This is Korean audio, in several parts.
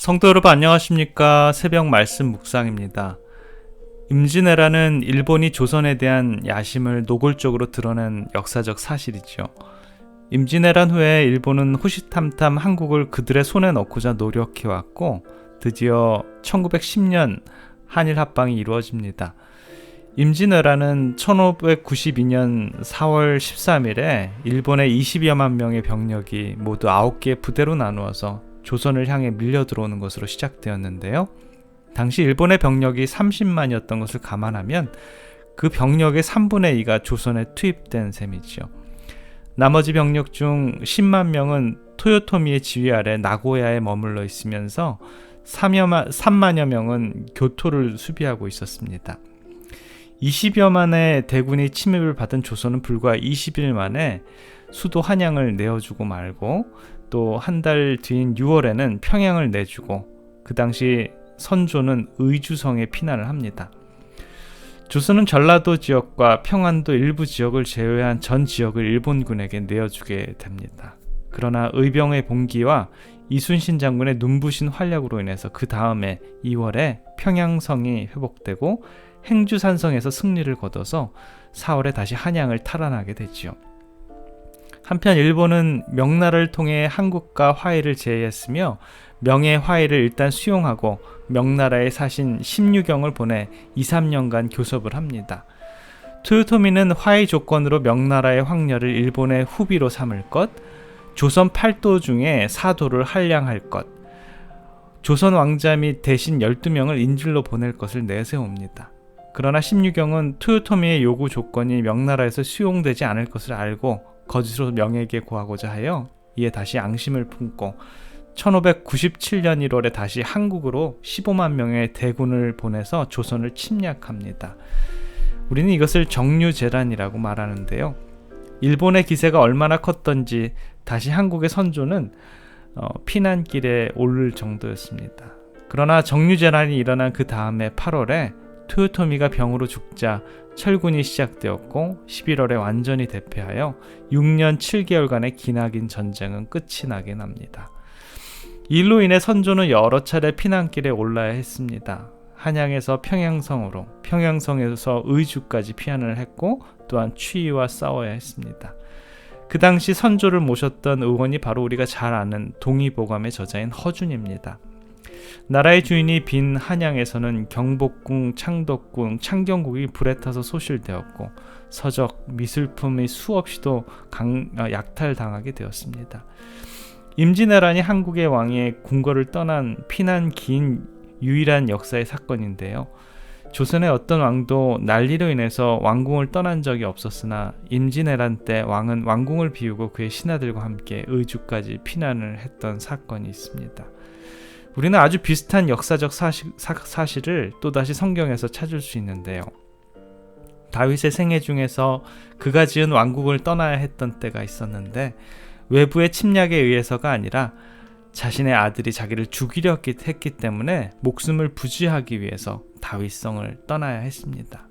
성도 여러분 안녕하십니까? 새벽 말씀 묵상입니다. 임진왜란은 일본이 조선에 대한 야심을 노골적으로 드러낸 역사적 사실이죠. 임진왜란 후에 일본은 호시탐탐 한국을 그들의 손에 넣고자 노력해왔고 드디어 1910년 한일 합방이 이루어집니다. 임진왜란은 1592년 4월 13일에 일본의 20여만 명의 병력이 모두 9개의 부대로 나누어서 조선을 향해 밀려 들어오는 것으로 시작되었는데요. 당시 일본의 병력이 30만이었던 것을 감안하면 그 병력의 3분의 2가 조선에 투입된 셈이죠. 나머지 병력 중 10만 명은 토요토미의 지휘 아래 나고야에 머물러 있으면서 3만여 명은 교토를 수비하고 있었습니다. 20여만의 대군이 침입을 받은 조선은 불과 20일 만에 수도 한양을 내어주고 말고 또 한 달 뒤인 6월에는 평양을 내주고 그 당시 선조는 의주성에 피난을 합니다. 조선은 전라도 지역과 평안도 일부 지역을 제외한 전 지역을 일본군에게 내어주게 됩니다. 그러나 의병의 봉기와 이순신 장군의 눈부신 활약으로 인해서 그 다음에 2월에 평양성이 회복되고 행주산성에서 승리를 거둬서 4월에 다시 한양을 탈환하게 되지요. 한편 일본은 명나라를 통해 한국과 화해를 제의했으며 명의 화해를 일단 수용하고 명나라의 사신 심유경을 보내 2-3년간 교섭을 합니다. 토요토미는 화해 조건으로 명나라의 황녀를 일본의 후비로 삼을 것, 조선 8도 중에 4도를 한량할 것, 조선 왕자 및 대신 12명을 인질로 보낼 것을 내세웁니다. 그러나 심유경은 토요토미의 요구 조건이 명나라에서 수용되지 않을 것을 알고 거짓으로 명에게 구하고자 하여 이에 다시 앙심을 품고 1597년 1월에 다시 한국으로 15만 명의 대군을 보내서 조선을 침략합니다. 우리는 이것을 정류재란이라고 말하는데요. 일본의 기세가 얼마나 컸던지 다시 한국의 선조는 피난길에 오를 정도였습니다. 그러나 정류재란이 일어난 그 다음에 8월에 토요토미가 병으로 죽자 철군이 시작되었고 11월에 완전히 대패하여 6년 7개월간의 기나긴 전쟁은 끝이 나긴 합니다. 이로 인해 선조는 여러 차례 피난길에 올라야 했습니다. 한양에서 평양성으로, 평양성에서 의주까지 피난을 했고 또한 추위와 싸워야 했습니다. 그 당시 선조를 모셨던 의원이 바로 우리가 잘 아는 동의보감의 저자인 허준입니다. 나라의 주인이 빈 한양에서는 경복궁, 창덕궁, 창경궁이 불에 타서 소실되었고 서적, 미술품이 수없이도 약탈당하게 되었습니다. 임진왜란이 한국의 왕의 궁궐을 떠난 피난 긴 유일한 역사의 사건인데요. 조선의 어떤 왕도 난리로 인해서 왕궁을 떠난 적이 없었으나 임진왜란 때 왕은 왕궁을 비우고 그의 신하들과 함께 의주까지 피난을 했던 사건이 있습니다. 우리는 아주 비슷한 역사적 사실을 또다시 성경에서 찾을 수 있는데요. 다윗의 생애 중에서 그가 지은 왕국을 떠나야 했던 때가 있었는데 외부의 침략에 의해서가 아니라 자신의 아들이 자기를 죽이려 했기 때문에 목숨을 부지하기 위해서 다윗성을 떠나야 했습니다.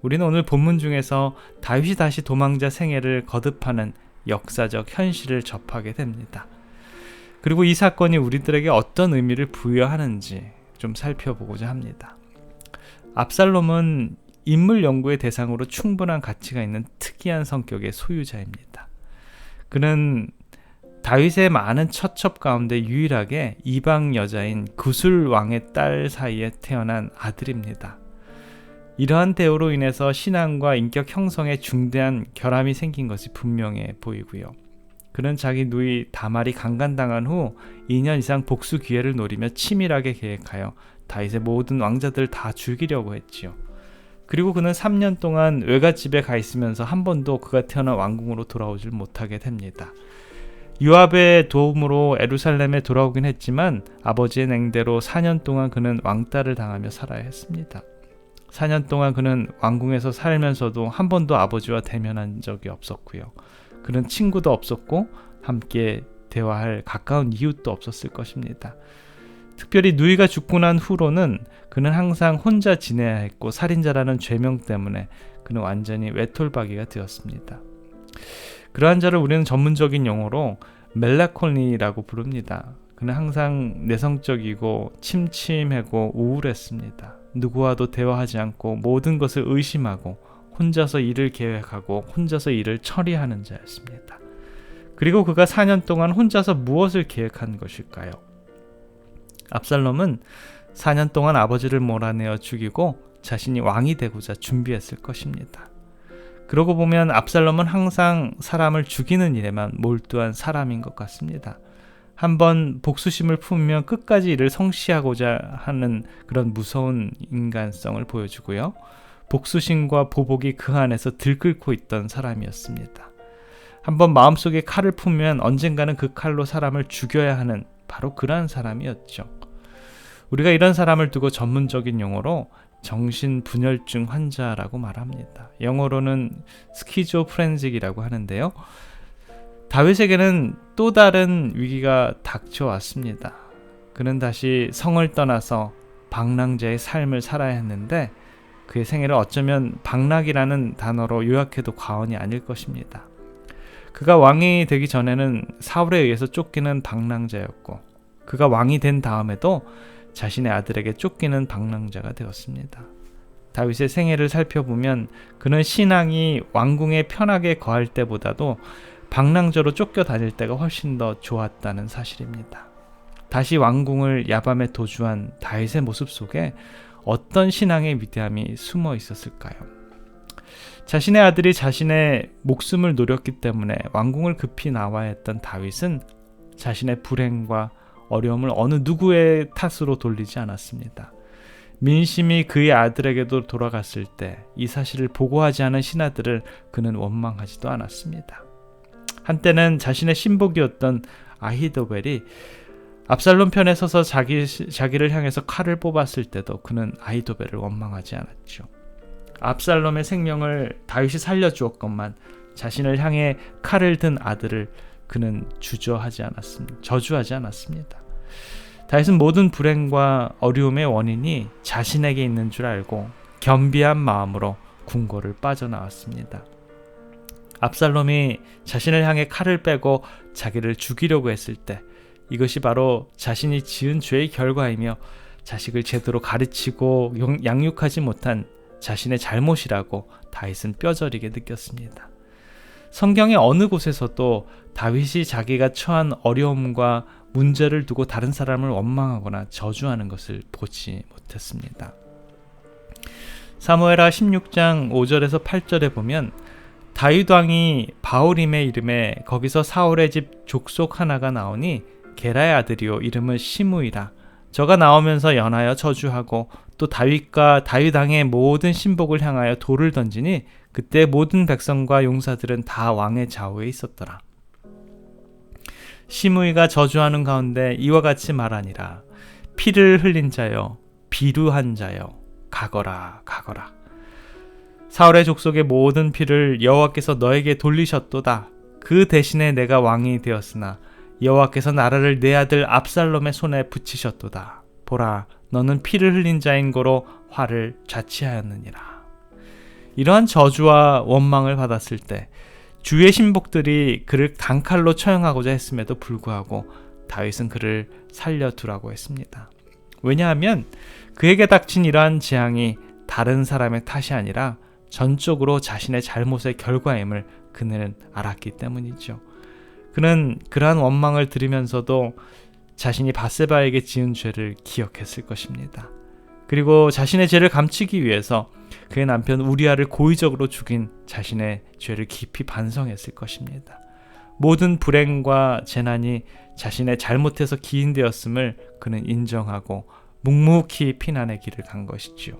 우리는 오늘 본문 중에서 다윗이 다시 도망자 생애를 거듭하는 역사적 현실을 접하게 됩니다. 그리고 이 사건이 우리들에게 어떤 의미를 부여하는지 좀 살펴보고자 합니다. 압살롬은 인물 연구의 대상으로 충분한 가치가 있는 특이한 성격의 소유자입니다. 그는 다윗의 많은 처첩 가운데 유일하게 이방 여자인 구술 왕의 딸 사이에 태어난 아들입니다. 이러한 대우로 인해서 신앙과 인격 형성에 중대한 결함이 생긴 것이 분명해 보이고요. 그는 자기 누이 다말이 강간당한 후 2년 이상 복수 기회를 노리며 치밀하게 계획하여 다윗의 모든 왕자들을 다 죽이려고 했지요. 그리고 그는 3년 동안 외갓집에 가 있으면서 한 번도 그가 태어난 왕궁으로 돌아오질 못하게 됩니다. 요압의 도움으로 예루살렘에 돌아오긴 했지만 아버지의 냉대로 4년 동안 그는 왕따를 당하며 살아야 했습니다. 4년 동안 그는 왕궁에서 살면서도 한 번도 아버지와 대면한 적이 없었고요. 그는 친구도 없었고 함께 대화할 가까운 이웃도 없었을 것입니다. 특별히 누이가 죽고 난 후로는 그는 항상 혼자 지내야 했고 살인자라는 죄명 때문에 그는 완전히 외톨박이가 되었습니다. 그러한 자를 우리는 전문적인 용어로 멜라콜리라고 부릅니다. 그는 항상 내성적이고 침침하고 우울했습니다. 누구와도 대화하지 않고 모든 것을 의심하고 혼자서 일을 계획하고 혼자서 일을 처리하는 자였습니다. 그리고 그가 4년 동안 혼자서 무엇을 계획한 것일까요? 압살롬은 4년 동안 아버지를 몰아내어 죽이고 자신이 왕이 되고자 준비했을 것입니다. 그러고 보면 압살롬은 항상 사람을 죽이는 일에만 몰두한 사람인 것 같습니다. 한번 복수심을 품으면 끝까지 이를 성취하고자 하는 그런 무서운 인간성을 보여주고요. 복수심과 보복이 그 안에서 들끓고 있던 사람이었습니다. 한번 마음속에 칼을 품으면 언젠가는 그 칼로 사람을 죽여야 하는 바로 그러한 사람이었죠. 우리가 이런 사람을 두고 전문적인 용어로 정신분열증 환자라고 말합니다. 영어로는 스키조프렌직이라고 하는데요. 다윗에게는 또 다른 위기가 닥쳐왔습니다. 그는 다시 성을 떠나서 방랑자의 삶을 살아야 했는데 그의 생애를 어쩌면 방락이라는 단어로 요약해도 과언이 아닐 것입니다. 그가 왕이 되기 전에는 사울에 의해서 쫓기는 방랑자였고 그가 왕이 된 다음에도 자신의 아들에게 쫓기는 방랑자가 되었습니다. 다윗의 생애를 살펴보면 그는 신앙이 왕궁에 편하게 거할 때보다도 방랑자로 쫓겨다닐 때가 훨씬 더 좋았다는 사실입니다. 다시 왕궁을 야밤에 도주한 다윗의 모습 속에 어떤 신앙의 위대함이 숨어 있었을까요? 자신의 아들이 자신의 목숨을 노렸기 때문에 왕궁을 급히 나와야 했던 다윗은 자신의 불행과 어려움을 어느 누구의 탓으로 돌리지 않았습니다. 민심이 그의 아들에게도 돌아갔을 때 이 사실을 보고하지 않은 신하들을 그는 원망하지도 않았습니다. 한때는 자신의 신복이었던 아히도벨이 압살롬 편에 서서 자기를 향해서 칼을 뽑았을 때도 그는 아히도벨을 원망하지 않았죠. 압살롬의 생명을 다윗이 살려주었건만 자신을 향해 칼을 든 아들을 그는 저주하지 않았습니다. 다윗은 모든 불행과 어려움의 원인이 자신에게 있는 줄 알고 겸비한 마음으로 궁궐을 빠져나왔습니다. 압살롬이 자신을 향해 칼을 빼고 자기를 죽이려고 했을 때 이것이 바로 자신이 지은 죄의 결과이며 자식을 제대로 가르치고 양육하지 못한 자신의 잘못이라고 다윗은 뼈저리게 느꼈습니다. 성경의 어느 곳에서도 다윗이 자기가 처한 어려움과 문제를 두고 다른 사람을 원망하거나 저주하는 것을 보지 못했습니다. 사무엘하 16장 5절에서 8절에 보면 다윗 왕이 바울임의 이름에 거기서 사울의 집 족속 하나가 나오니 게라의 아들이요 이름은 시므이라. 저가 나오면서 연하여 저주하고 또 다윗과 다윗 왕의 모든 신복을 향하여 돌을 던지니 그때 모든 백성과 용사들은 다 왕의 좌우에 있었더라. 시므이가 저주하는 가운데 이와 같이 말하니라. 피를 흘린 자여 비루한 자여 가거라 가거라. 사울의 족속의 모든 피를 여호와께서 너에게 돌리셨도다. 그 대신에 내가 왕이 되었으나 여호와께서 나라를 내 아들 압살롬의 손에 붙이셨도다. 보라, 너는 피를 흘린 자인 고로 화를 자취하였느니라. 이러한 저주와 원망을 받았을 때 주의 신복들이 그를 단칼로 처형하고자 했음에도 불구하고 다윗은 그를 살려두라고 했습니다. 왜냐하면 그에게 닥친 이러한 재앙이 다른 사람의 탓이 아니라 전적으로 자신의 잘못의 결과임을 그는 알았기 때문이죠. 그는 그러한 원망을 들으면서도 자신이 밧세바에게 지은 죄를 기억했을 것입니다. 그리고 자신의 죄를 감추기 위해서 그의 남편 우리아를 고의적으로 죽인 자신의 죄를 깊이 반성했을 것입니다. 모든 불행과 재난이 자신의 잘못에서 기인되었음을 그는 인정하고 묵묵히 피난의 길을 간 것이지요.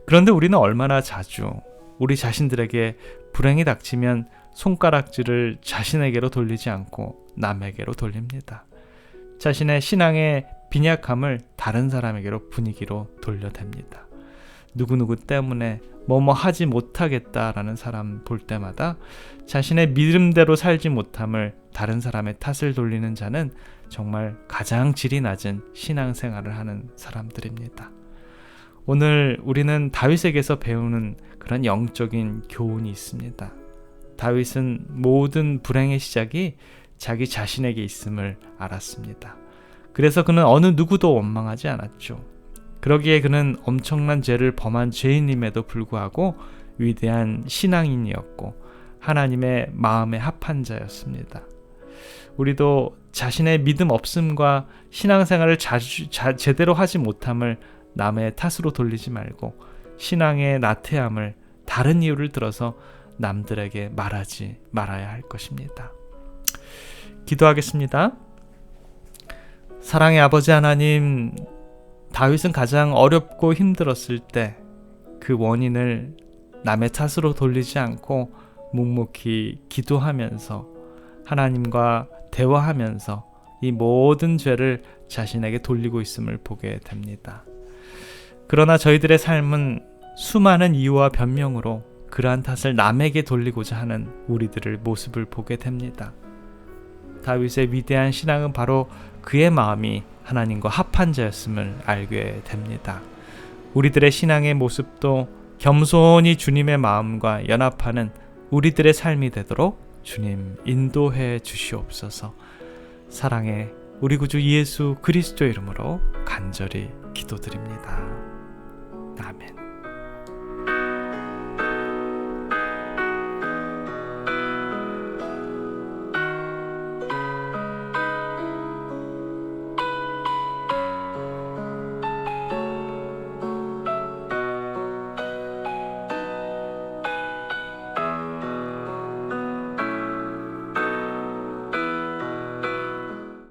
그런데 우리는 얼마나 자주 우리 자신들에게 불행이 닥치면 손가락질을 자신에게로 돌리지 않고 남에게로 돌립니다. 자신의 신앙의 빈약함을 다른 사람에게로 분위기로 돌려댑니다. 누구누구 때문에 뭐뭐 하지 못하겠다라는 사람 볼 때마다 자신의 믿음대로 살지 못함을 다른 사람의 탓을 돌리는 자는 정말 가장 질이 낮은 신앙생활을 하는 사람들입니다. 오늘 우리는 다윗에게서 배우는 그런 영적인 교훈이 있습니다. 다윗은 모든 불행의 시작이 자기 자신에게 있음을 알았습니다. 그래서 그는 어느 누구도 원망하지 않았죠. 그러기에 그는 엄청난 죄를 범한 죄인임에도 불구하고 위대한 신앙인이었고 하나님의 마음에 합한 자였습니다. 우리도 자신의 믿음 없음과 신앙생활을 제대로 하지 못함을 남의 탓으로 돌리지 말고 신앙의 나태함을 다른 이유를 들어서 남들에게 말하지 말아야 할 것입니다. 기도하겠습니다. 사랑의 아버지 하나님, 다윗은 가장 어렵고 힘들었을 때 그 원인을 남의 탓으로 돌리지 않고 묵묵히 기도하면서 하나님과 대화하면서 이 모든 죄를 자신에게 돌리고 있음을 보게 됩니다. 그러나 저희들의 삶은 수많은 이유와 변명으로 그러한 탓을 남에게 돌리고자 하는 우리들의 모습을 보게 됩니다. 다윗의 위대한 신앙은 바로 그의 마음이 하나님과 합한 자였음을 알게 됩니다. 우리들의 신앙의 모습도 겸손히 주님의 마음과 연합하는 우리들의 삶이 되도록 주님 인도해 주시옵소서. 사랑의 우리 구주 예수 그리스도 이름으로 간절히 기도드립니다. 아멘.